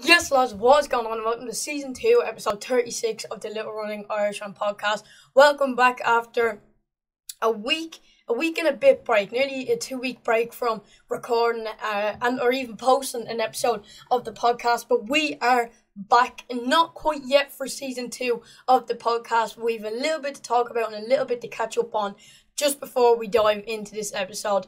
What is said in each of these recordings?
Yes, lads, what's going on? Welcome to Season 2, Episode 36 of the Little Running Irishman podcast. Welcome back after a week and a bit break, nearly a 2-week break from recording or even posting an episode of the podcast. But we are back, and not quite yet for Season 2 of the podcast. We have a little bit to talk about and a little bit to catch up on just before we dive into this episode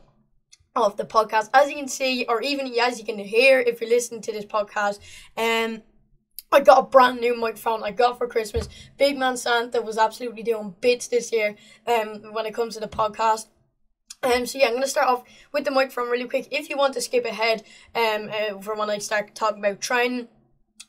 of the podcast. As you can see, or even as you can hear if you're listening to this podcast, I got a brand new microphone I got for Christmas. Big man Santa was absolutely doing bits this year when it comes to the podcast. So yeah, I'm going to start off with the microphone really quick. If you want to skip ahead for when I start talking about training,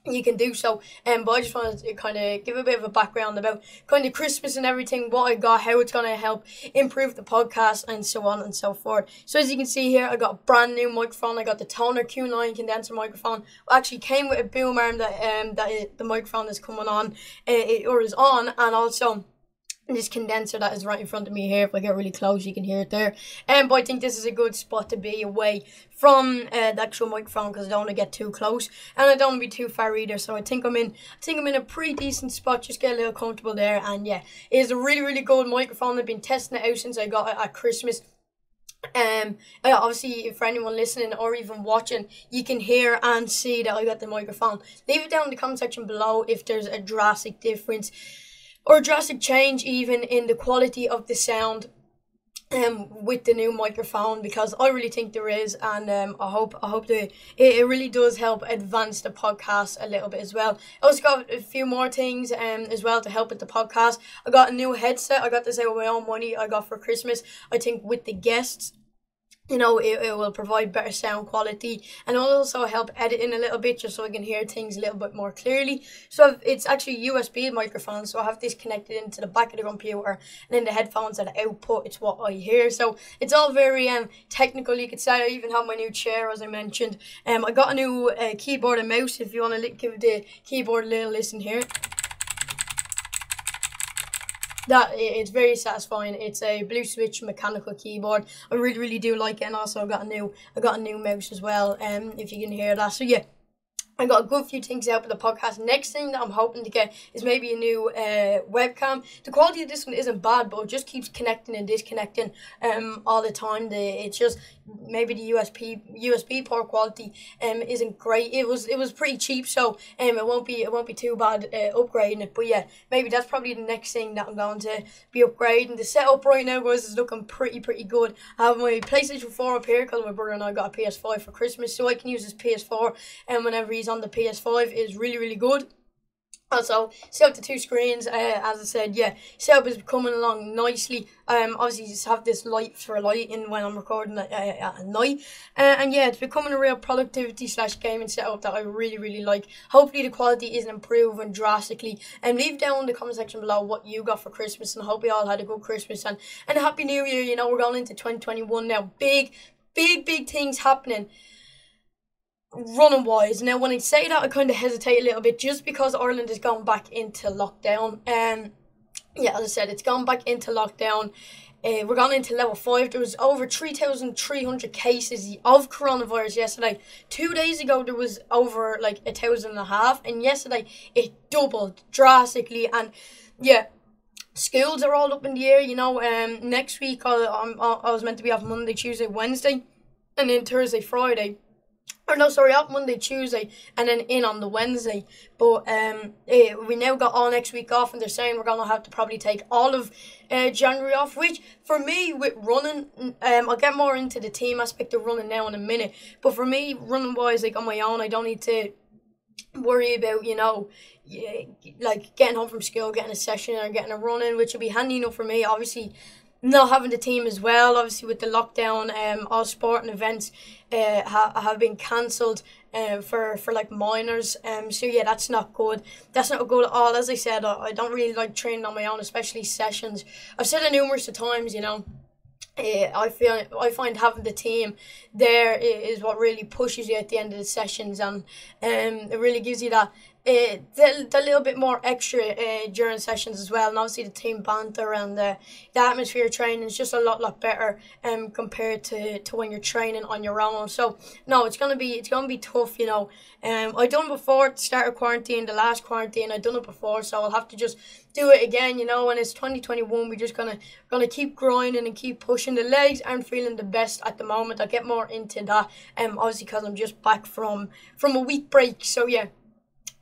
you can do so, but I just wanted to kind of give a bit of a background about kind of Christmas and everything, what I got, how it's going to help improve the podcast, and so on and so forth. So as you can see here, I got a brand new microphone. I got the Toner Q9 condenser microphone. It actually came with a boom arm that the microphone is coming on, or is on, and also this condenser that is right in front of me here. If I get really close, you can hear it there. But I think this is a good spot to be away from the actual microphone, because I don't want to get too close and I don't want to be too far either. So I think I'm in a pretty decent spot. Just get a little comfortable there, and yeah, it is a really good microphone. I've been testing it out since I got it at Christmas. Obviously, for anyone listening or even watching, you can hear and see that I got the microphone. Leave it down in the comment section below if there's a drastic difference or a drastic change even in the quality of the sound with the new microphone, because I really think there is, and I hope that it really does help advance the podcast a little bit as well. I also got a few more things as well to help with the podcast. I got a new headset. I got this out of my own money. I got for Christmas. I think with the guests, you know, it will provide better sound quality, and it'll also help editing a little bit, just so I can hear things a little bit more clearly. So it's actually a USB microphone, so I have this connected into the back of the computer, and then the headphones are the output. It's what I hear. So it's all very technical, you could say. I even have my new chair, as I mentioned. I got a new keyboard and mouse. If you want to give the keyboard a little listen here. That it's very satisfying. It's a blue switch mechanical keyboard. I really do like it, and also I got a new mouse as well. If you can hear that. So yeah, I got a good few things out for the podcast. Next thing that I'm hoping to get is maybe a new webcam. The quality of this one isn't bad, but it just keeps connecting and disconnecting all the time. It's just maybe the USB port quality isn't great. It was pretty cheap, so it won't be too bad upgrading it. But yeah, maybe that's probably the next thing that I'm going to be upgrading. The setup right now, guys, is looking pretty good. I have my PlayStation 4 up here because my brother and I got a PS5 for Christmas, so I can use this PS4 whenever he's on the PS5. Is really good. Also, set up the two screens, as I said, yeah, setup is coming along nicely. Obviously, just have this light for lighting when I'm recording at night. And yeah, it's becoming a real productivity / gaming setup that I really like. Hopefully, the quality isn't improving drastically. And leave down in the comment section below what you got for Christmas, and I hope you all had a good Christmas and a Happy New Year. You know, we're going into 2021 now. Big things happening running wise. Now, when I say that, I kind of hesitate a little bit, just because Ireland is going back into lockdown. Yeah, as I said, it's gone back into lockdown. We're going into level 5. There was over 3,300 cases of coronavirus yesterday. 2 days ago, there was over like 1,500, and yesterday it doubled drastically. And yeah, schools are all up in the air. You know, next week I was meant to be off Monday, Tuesday, Wednesday, and then Thursday, Friday. Or no, sorry, out Monday, Tuesday, and then in on the Wednesday. But we now got all next week off, and they're saying we're going to have to probably take all of January off, which for me, with running, I'll get more into the team aspect of running now in a minute. But for me, running wise, like on my own, I don't need to worry about, you know, like getting home from school, getting a session or getting a run in, which would be handy enough for me. Obviously, not having the team as well, obviously with the lockdown, all sporting events have been cancelled for like minors. So yeah, that's not good. That's not good at all. As I said, I don't really like training on my own, especially sessions. I've said it numerous of times, you know. I find having the team there is what really pushes you at the end of the sessions, and it really gives you that the little bit more extra during sessions as well, and obviously the team banter and the atmosphere of training is just a lot better compared to when you're training on your own. So no, it's gonna be tough, you know. I done it before at the start of quarantine, the last quarantine. I done it before, so I'll have to just do it again, you know. When it's 2021, we're just gonna keep grinding and keep pushing. The legs aren't feeling the best at the moment. I'll get more into that, obviously because I'm just back from a week break. So yeah,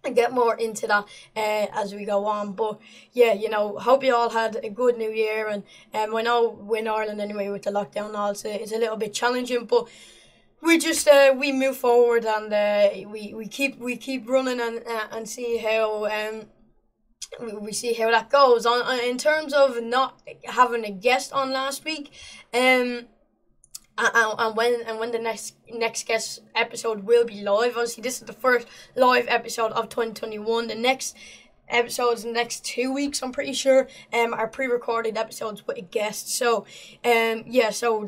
and get more into that as we go on. But yeah, you know, hope you all had a good New Year. And I know in Ireland anyway, with the lockdown and all, it's a little bit challenging, but we just we move forward, and we keep running, and see how we see how that goes. In terms of not having a guest on last week, and when the next guest episode will be live. Obviously, this is the first live episode of 2021. The next episodes in the next 2 weeks, I'm pretty sure, are pre-recorded episodes with a guest. So so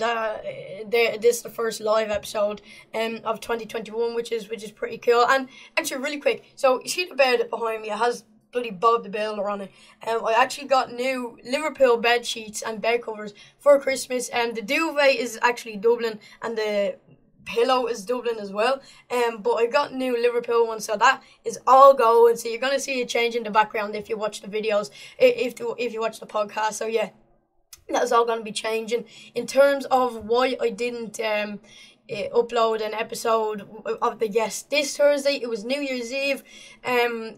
this is the first live episode of 2021, which is pretty cool. And actually, really quick, so you see the bed behind me, it has bloody Bob the Builder on it. I actually got new Liverpool bed sheets and bed covers for Christmas, and the duvet is actually Dublin, and the pillow is Dublin as well. But I got new Liverpool ones, so that is all going. So you're gonna see a change in the background if you watch the videos, if you watch the podcast. So yeah, that's all gonna be changing. In terms of why I didn't upload an episode of the guest this Thursday, it was New Year's Eve,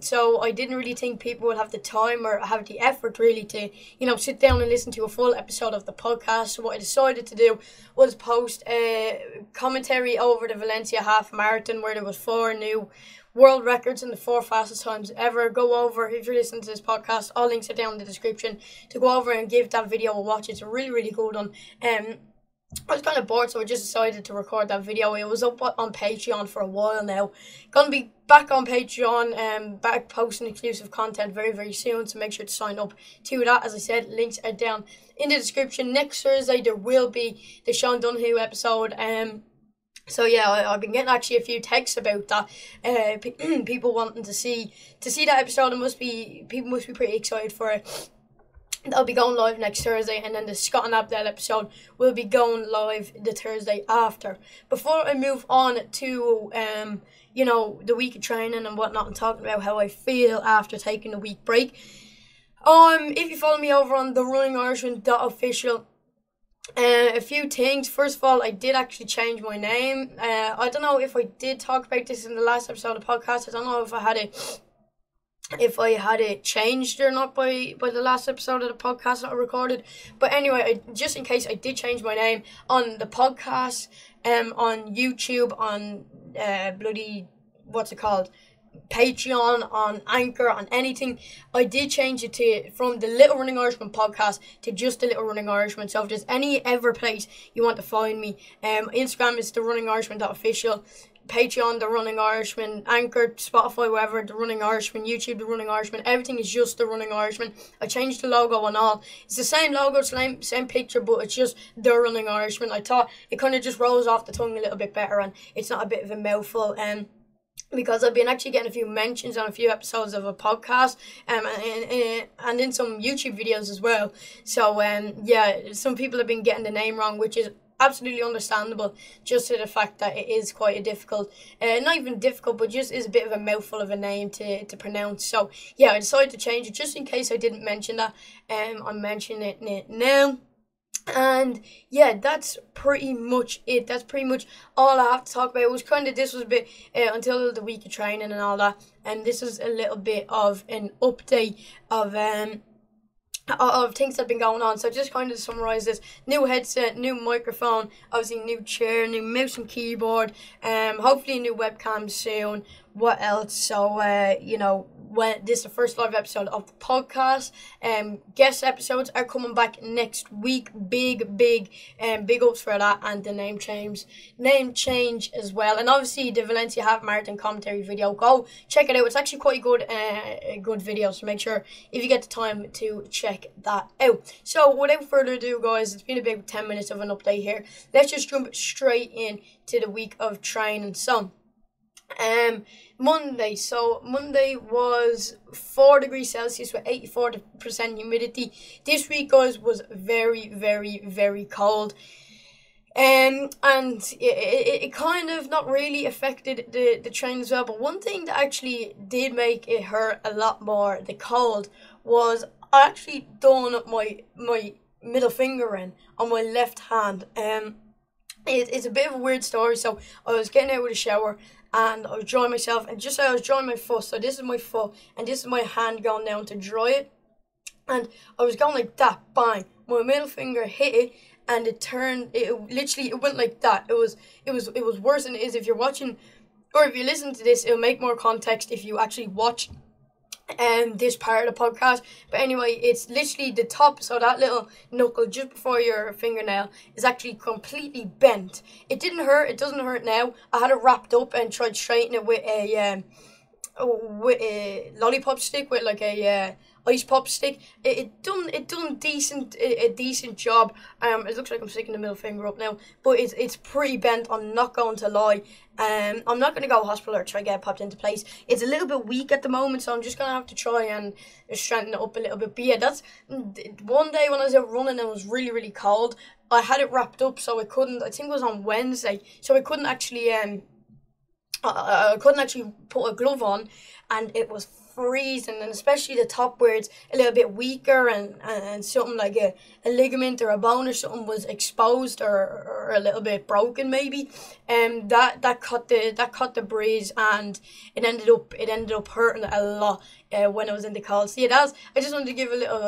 so I didn't really think people would have the time or have the effort really to, you know, sit down and listen to a full episode of the podcast. So what I decided to do was post a commentary over the Valencia half marathon, where there was 4 new world records in the 4 fastest times ever. Go over, if you're listening to this podcast, all links are down in the description, to go over and give that video a watch. It's a really good one. I was kind of bored, so I just decided to record that video. It was up on Patreon for a while now. Gonna be back on Patreon, back posting exclusive content very soon, so make sure to sign up to that. As I said, links are down in the description. Next Thursday there will be the Sean Dunhu episode. So yeah, I've been getting actually a few texts about that. People wanting to see that episode. People must be pretty excited for it. That'll be going live next Thursday, and then the Scott and Abdel episode will be going live the Thursday after. Before I move on to you know, the week of training and whatnot, and talking about how I feel after taking a week break. If you follow me over on the runningirishman.official, a few things. First of all, I did actually change my name. I don't know if I did talk about this in the last episode of the podcast. I don't know if I had it changed or not by the last episode of the podcast that I recorded. But anyway, just in case, I did change my name on the podcast, on YouTube, on bloody, what's it called, Patreon, on Anchor, on anything. I did change it from the Little Running Irishman podcast to just the Little Running Irishman. So if there's any ever place you want to find me, Instagram is the runningirishman.official, Patreon, The Running Irishman, Anchor, Spotify, wherever, The Running Irishman, YouTube, The Running Irishman. Everything is just The Running Irishman. I changed the logo and all. It's the same logo, same picture, but it's just The Running Irishman. I thought it kind of just rolls off the tongue a little bit better, and it's not a bit of a mouthful. Because I've been actually getting a few mentions on a few episodes of a podcast, and in some YouTube videos as well. So yeah, some people have been getting the name wrong, which is absolutely understandable, just to the fact that it is quite a difficult, not even difficult, but just is a bit of a mouthful of a name to pronounce. So yeah, I decided to change it just in case I didn't mention that. I'm mentioning it now. And yeah, that's pretty much it. That's pretty much all I have to talk about. It was kind of, this was a bit until the week of training and all that, and this is a little bit of an update of things that have been going on. So just kind of to summarize this: new headset, new microphone, obviously new chair, new mouse and keyboard, hopefully a new webcam soon. What else? So you know, when this is the first live episode of the podcast, guest episodes are coming back next week. Big ups for that, and the name change as well. And obviously the Valencia half marathon commentary video, go check it out. It's actually quite a good video, so make sure if you get the time to check that out. So without further ado, guys, it's been about 10 minutes of an update here. Let's just jump straight in to the week of training. So Monday. So Monday was 4 degrees Celsius with 84% humidity. This week, guys, was very, very, very cold. And it kind of not really affected the train as well. But one thing that actually did make it hurt a lot more, the cold, was I actually done my middle finger in on my left hand. It's a bit of a weird story. So I was getting out of the shower and I was drying myself, and just as I was drying my foot, so this is my foot and this is my hand going down to dry it, and I was going like that, bang, my middle finger hit it, and it turned, it went like that. It was worse than it is if you're watching, or if you listen to this, it'll make more context if you actually watch this part of the podcast. But anyway, it's literally the top, so that little knuckle just before your fingernail is actually completely bent. It didn't hurt, it doesn't hurt now. I had it wrapped up and tried to straighten it with a lollipop stick, with like a ice pop stick. It done a decent job. It looks like I'm sticking the middle finger up now, but it's pretty bent. I'm not going to lie. I'm not going to go to hospital or try to get it popped into place. It's a little bit weak at the moment, so I'm just going to have to try and strengthen it up a little bit. But yeah, that's one day when I was out running and it was really, really cold. I had it wrapped up, so I couldn't, I think it was on Wednesday, so I couldn't actually I couldn't actually put a glove on, and it was freezing, and especially the top where it's a little bit weaker and something like a ligament or a bone or something was exposed or a little bit broken maybe, that cut the breeze, and it ended up hurting a lot when I was in the cold. So yeah, I just wanted to give a little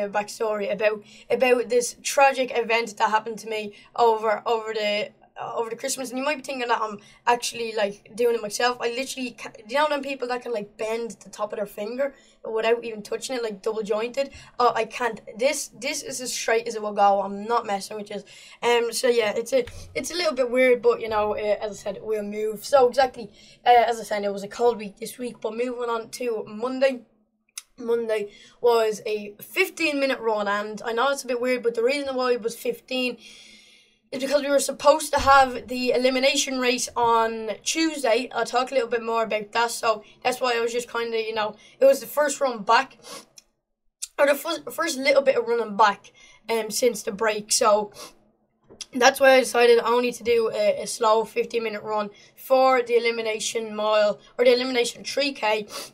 backstory about this tragic event that happened to me over the Christmas. And you might be thinking that I'm actually like doing it myself. I literally, you know them people that can like bend the top of their finger without even touching it, like double jointed? Oh, I can't. This is as straight as it will go. I'm not messing with you. So yeah, it's a little bit weird, but you know, as I said, we'll move. So exactly, as I said, it was a cold week this week, but moving on to Monday. Monday was a 15-minute run, and I know it's a bit weird, but the reason why it was 15 is because we were supposed to have the elimination race on Tuesday. I'll talk a little bit more about that, so that's why I was just kind of, you know, it was the first run back, or the first little bit of running back since the break, so that's why I decided only to do a slow 15-minute run for the elimination mile, or the elimination 3K,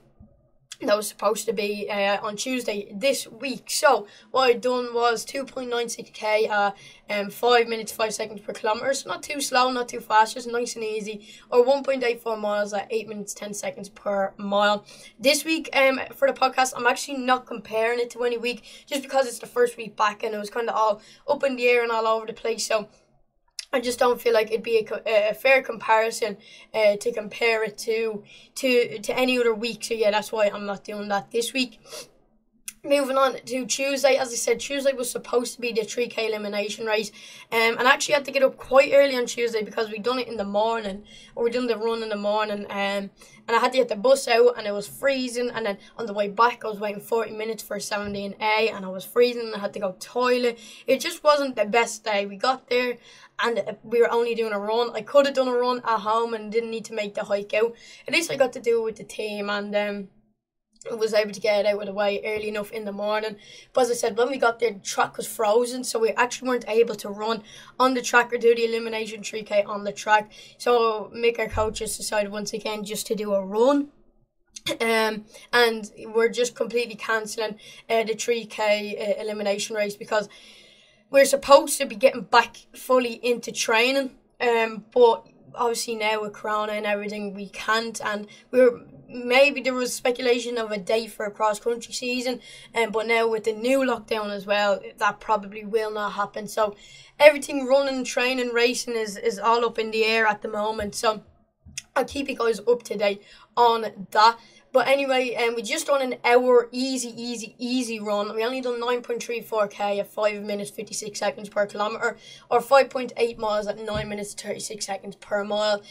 that was supposed to be on Tuesday this week. So what I done was 2.96k at 5 minutes 5 seconds per kilometre. So not too slow, not too fast, just nice and easy. Or 1.84 miles at 8 minutes 10 seconds per mile. This week for the podcast, I'm actually not comparing it to any week, just because it's the first week back and it was kind of all up in the air and all over the place. So I just don't feel like it'd be a fair comparison to compare it to any other week. So yeah, that's why I'm not doing that this week. Moving on to Tuesday, as I said, Tuesday was supposed to be the 3K elimination race, and I actually had to get up quite early on Tuesday because we done it in the morning, or we done the run in the morning, and I had to get the bus out, and it was freezing, and then on the way back I was waiting 40 minutes for 17A, and I was freezing, and I had to go to the toilet. It just wasn't the best day. We got there, and we were only doing a run. I could have done a run at home and didn't need to make the hike out. At least I got to do it with the team, and I was able to get it out of the way early enough in the morning. But as I said, when we got there, the track was frozen, so we actually weren't able to run on the track or do the elimination 3K on the track. So Mick, our coach, just decided once again just to do a run. And we're just completely cancelling the 3K elimination race because we're supposed to be getting back fully into training. But obviously now with Corona and everything, we can't, and maybe there was speculation of a date for a cross-country season, but now with the new lockdown as well, that probably will not happen. So everything running, training, racing is all up in the air at the moment. So I'll keep you guys up to date on that. But anyway, we just done an hour easy run. We only done 9.34k at 5 minutes 56 seconds per kilometre, or 5.8 miles at 9 minutes 36 seconds per mile.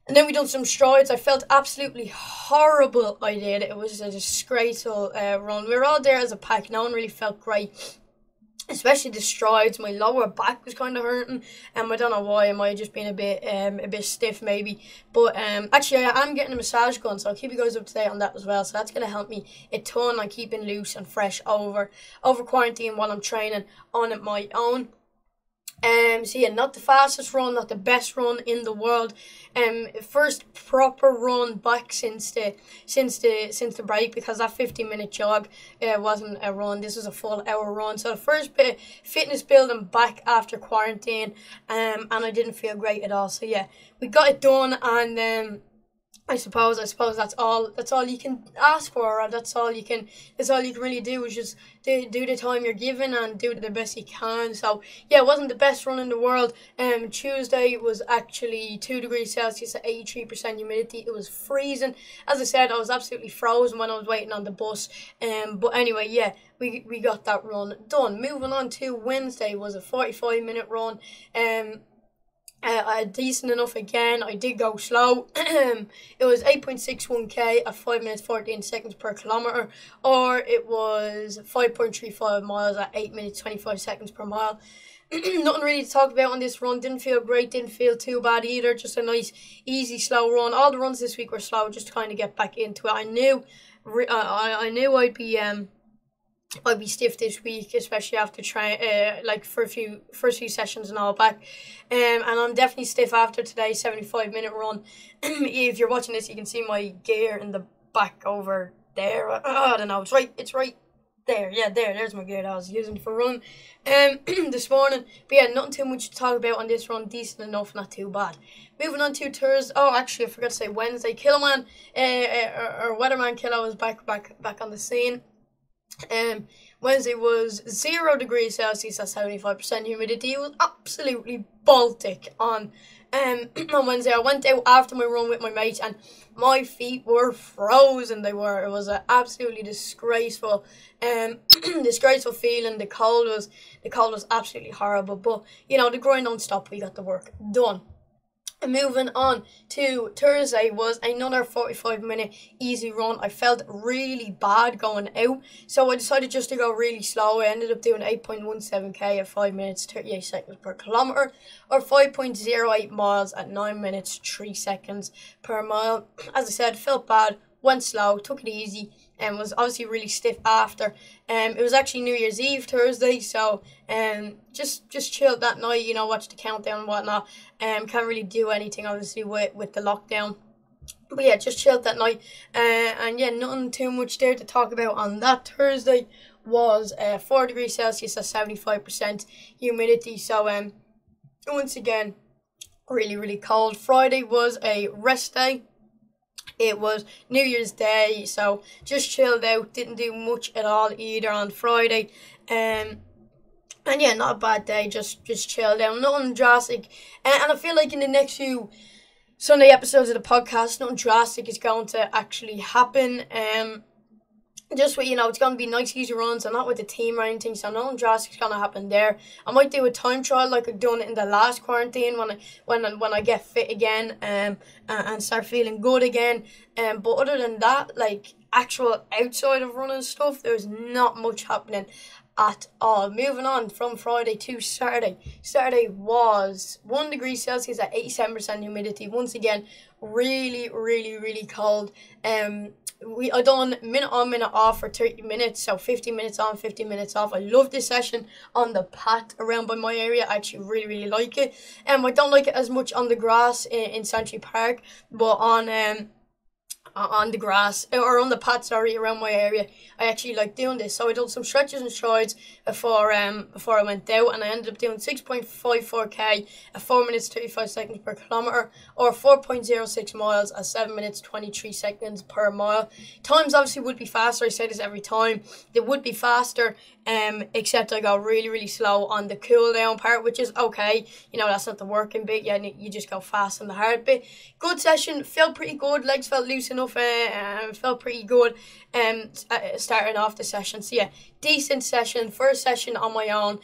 And then we done some strides. I felt absolutely horrible. I did. It was a disgraceful run. We were all there as a pack. No one really felt great. especially the strides. My lower back was kind of hurting, and I don't know why. I might have just been a bit stiff maybe. But actually, I am getting a massage gun, so I'll keep you guys up to date on that as well. So that's gonna help me a ton on keeping loose and fresh over quarantine while I'm training on my own. So yeah, not the fastest run, not the best run in the world. First proper run back since the break, because that 15-minute jog wasn't a run. This was a full hour run. So the first bit of fitness building back after quarantine, and I didn't feel great at all. So yeah, we got it done, and I suppose that's all you can ask for, or that's all you can really do, is just do the time you're given and do the best you can. So yeah, it wasn't the best run in the world. Tuesday was actually 2 degrees Celsius at 83% humidity. It was freezing. As I said, I was absolutely frozen when I was waiting on the bus. But anyway, yeah, we got that run done. Moving on to Wednesday was a 45-minute run. Decent enough again. I did go slow. It was 8.61k at 5 minutes 14 seconds per kilometre, or it was 5.35 miles at 8 minutes 25 seconds per mile. Nothing really to talk about on this run. Didn't feel great, didn't feel too bad either. Just a nice, easy, slow run. All the runs this week were slow, just to kind of get back into it. I knew I'd be stiff this week, especially after first few sessions and all back. And I'm definitely stiff after today's 75-minute run. If you're watching this, you can see my gear in the back over there. I don't know. It's right there. Yeah, there's my gear that I was using for run this morning. But yeah, nothing too much to talk about on this run. Decent enough, not too bad. Moving on to Thursday. Oh, actually, I forgot to say Wednesday. Kiloman, or Weatherman Kilo was back on the scene. Wednesday was 0 degrees Celsius at 75% humidity. It was absolutely Baltic on Wednesday. I went out after my run with my mates, and my feet were frozen. They were. It was an absolutely disgraceful feeling. The cold was absolutely horrible. But you know, the grind don't stop. We got the work done. And moving on to Thursday was another 45-minute easy run. I felt really bad going out, so I decided just to go really slow. I ended up doing 8.17k at 5 minutes 38 seconds per kilometre, or 5.08 miles at 9 minutes 3 seconds per mile. As I said, felt bad, went slow, took it easy, and was obviously really stiff after. It was actually New Year's Eve Thursday, so just chilled that night, you know, watched the countdown and whatnot. Can't really do anything obviously with the lockdown. But yeah, just chilled that night. And yeah, nothing too much there to talk about on that. Thursday was 4 degrees Celsius at 75% humidity. So once again, really cold. Friday was a rest day. It was New Year's Day, so just chilled out. Didn't do much at all either on Friday. And yeah, not a bad day. Just chilled out. Nothing drastic. And I feel like in the next few Sunday episodes of the podcast, nothing drastic is going to actually happen. Just with, you know, it's going to be nice easy runs. I'm not with the team or anything, so nothing drastic is going to happen there. I might do a time trial like I've done in the last quarantine when I get fit again and start feeling good again. But other than that, like actual outside of running stuff, there's not much happening at all. Moving on from Friday to Saturday. Saturday was 1 degree Celsius at 87% humidity. Once again, really cold. I done minute on, minute off for 30 minutes, so 50 minutes on, 50 minutes off. I love this session on the path around by my area. I actually really like it. I don't like it as much on the grass in Century Park, but on the grass, or on the path, sorry, around my area, I actually like doing this. So I done some stretches and strides before I went out, and I ended up doing 6.54k at 4 minutes 35 seconds per kilometre, or 4.06 miles at 7 minutes 23 seconds per mile. Times obviously would be faster. I say this every time. They would be faster, except I go really slow on the cool down part, which is okay. You know, that's not the working bit. Yeah, you just go fast on the hard bit. Good session. Felt pretty good. Legs felt loose enough. Felt pretty good starting off the session. So yeah, decent session. First session on my own.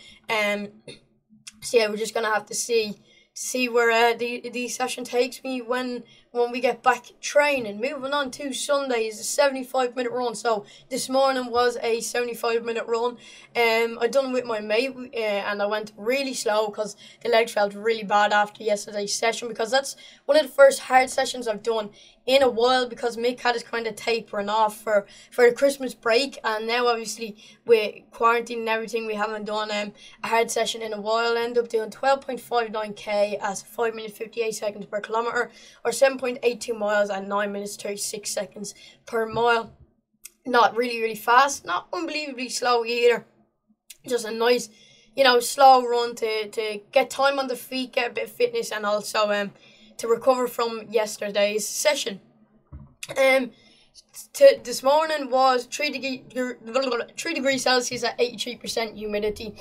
So yeah, we're just gonna have to see see where the session takes me when we get back training. Moving on to Sunday is a 75-minute run. So this morning was a 75-minute run. I done it with my mate, and I went really slow because the legs felt really bad after yesterday's session, because that's one of the first hard sessions I've done in a while, because Mick had his kind of tapering off for the Christmas break, and now obviously with quarantine and everything we haven't done a hard session in a while. I ended up doing 12.59k as 5 minutes 58 seconds per kilometre, or 7.82 miles at 9 minutes 36 seconds per mile. Not really fast, not unbelievably slow either, just a nice, slow run to get time on the feet, get a bit of fitness, and also to recover from yesterday's session. This morning was 3 degrees Celsius at 83% humidity.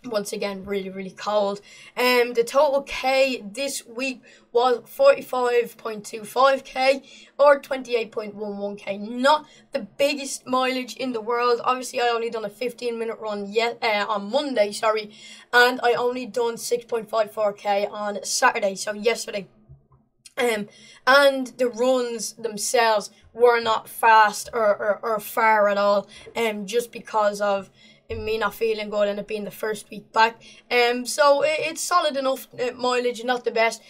Once again, really cold. The total K this week was 45.25k or 28.11k. Not the biggest mileage in the world. Obviously, I only done a 15-minute run on Monday, and I only done 6.54k on Saturday, so yesterday. And the runs themselves were not fast or far at all, just because of me not feeling good and it being the first week back. So it's solid enough mileage, not the best.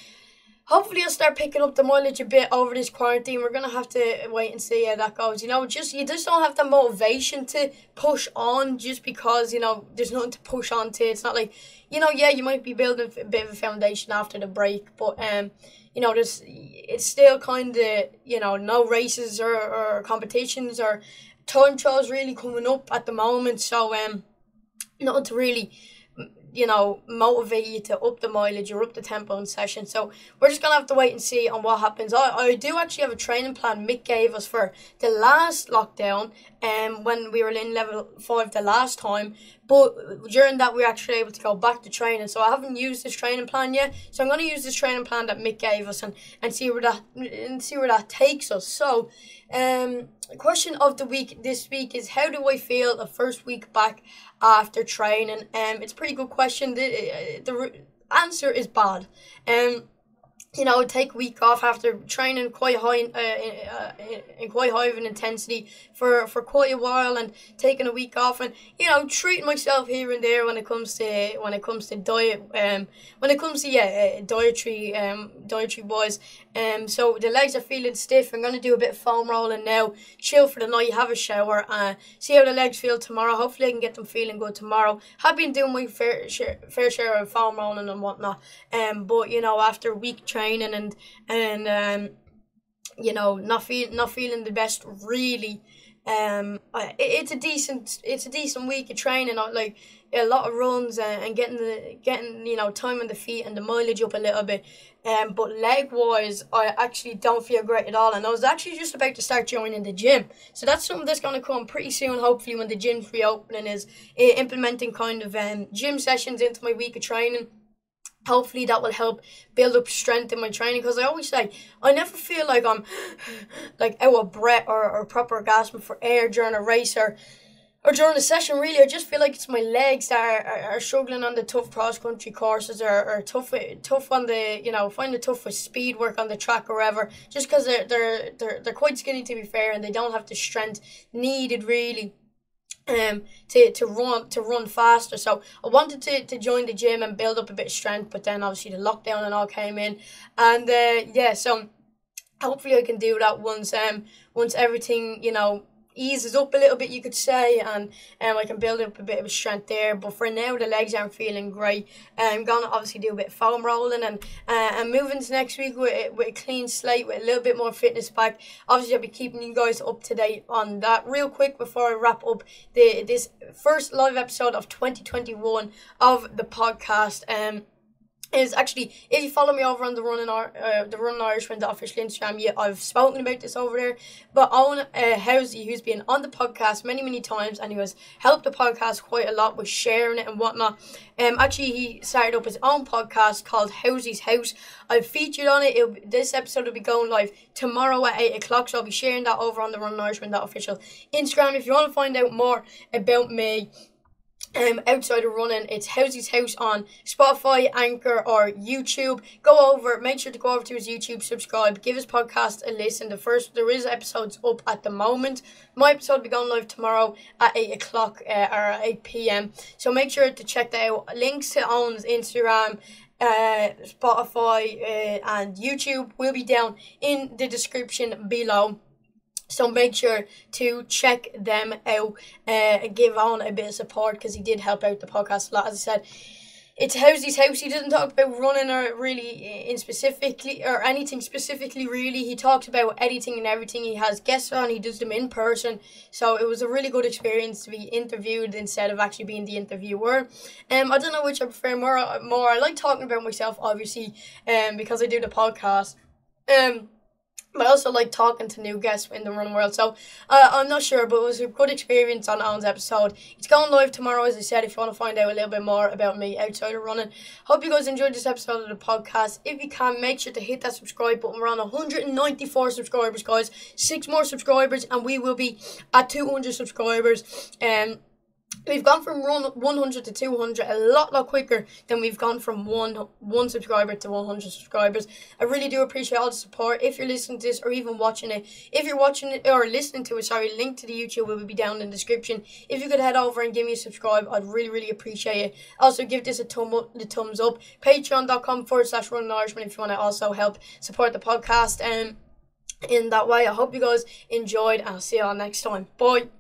Hopefully I'll start picking up the mileage a bit over this quarantine. We're gonna have to wait and see how that goes. You just don't have the motivation to push on just because there's nothing to push on to. It's not like you might be building a bit of a foundation after the break, but it's still kind of no races or competitions or time trials really coming up at the moment, so nothing to really motivate you to up the mileage or up the tempo in session. So we're just gonna have to wait and see on what happens. I do actually have a training plan Mick gave us for the last lockdown, when we were in level 5 the last time, but during that we were actually able to go back to training, so I haven't used this training plan yet. So I'm going to use this training plan that Mick gave us and see where that takes us. So question of the week this week is, how do I feel the first week back after training? It's a pretty good question. The answer is bad. Take a week off after training quite high in quite high of an intensity for quite a while, and taking a week off, and treating myself here and there when it comes to diet, dietary wise. So the legs are feeling stiff. I'm gonna do a bit of foam rolling now, chill for the night, have a shower, see how the legs feel tomorrow. Hopefully I can get them feeling good tomorrow. Have been doing my fair share of foam rolling and whatnot, but after week training and not feeling the best really. It's a decent week of training. Like a lot of runs and getting time on the feet and the mileage up a little bit. But leg wise, I actually don't feel great at all, and I was actually just about to start joining the gym. So that's something that's gonna come pretty soon. Hopefully, when the gym's reopening, is implementing kind of gym sessions into my week of training. Hopefully that will help build up strength in my training, because I always say I never feel like I'm like out of breath or proper gasping for air during a race or during a session. Really, I just feel like it's my legs that are struggling on the tough cross country courses or tough on the find it tough with speed work on the track or whatever. Just because they're quite skinny, to be fair, and they don't have the strength needed really. To run faster. So I wanted to join the gym and build up a bit of strength, but then obviously the lockdown and all came in, and so hopefully I can do that once everything eases up a little bit, you could say, and I can build up a bit of strength there. But for now, the legs aren't feeling great. I'm gonna obviously do a bit of foam rolling and moving to next week with a clean slate, with a little bit more fitness back. Obviously, I'll be keeping you guys up to date on that. Real quick before I wrap up this first live episode of 2021 of the podcast, is actually, if you follow me over on the Running Irishman, the official Instagram, I've spoken about this over there. But Owen Housey, who's been on the podcast many times, and he has helped the podcast quite a lot with sharing it and whatnot. Actually, he started up his own podcast called Housey's House. I've featured on it. This episode will be going live tomorrow at 8 o'clock, so I'll be sharing that over on the Running Irishman, the official Instagram. If you want to find out more about me, outside of running. It's Housy's House on Spotify, Anchor, or YouTube. Make sure to go over to his YouTube, subscribe, give his podcast a listen. There is episodes up at the moment. My episode will be going live tomorrow at 8 o'clock or 8 p.m. So make sure to check that out. Links to Owen's Instagram, Spotify, and YouTube will be down in the description below. So make sure to check them out and give Owen a bit of support, because he did help out the podcast a lot. As I said, it's Housy's House. He doesn't talk about running or really or anything specifically really. He talks about editing and everything. He has guests on. He does them in person. So it was a really good experience to be interviewed instead of actually being the interviewer. I don't know which I prefer more. I like talking about myself, obviously, because I do the podcast. But I also like talking to new guests in the running world. So I'm not sure, but it was a good experience on Owen's episode. It's going live tomorrow, as I said, if you want to find out a little bit more about me outside of running. Hope you guys enjoyed this episode of the podcast. If you can, make sure to hit that subscribe button. We're on 194 subscribers, guys. 6 more subscribers, and we will be at 200 subscribers. We've gone from 100 to 200 a lot quicker than we've gone from one subscriber to 100 subscribers. I really do appreciate all the support. If you're listening to this or even watching it, if you're watching it or listening to it, link to the YouTube will be down in the description. If you could head over and give me a subscribe, I'd really appreciate it. Also, give this a thumbs up. Patreon.com/Running Irishman if you want to also help support the podcast. In that way, I hope you guys enjoyed, and I'll see you all next time. Bye.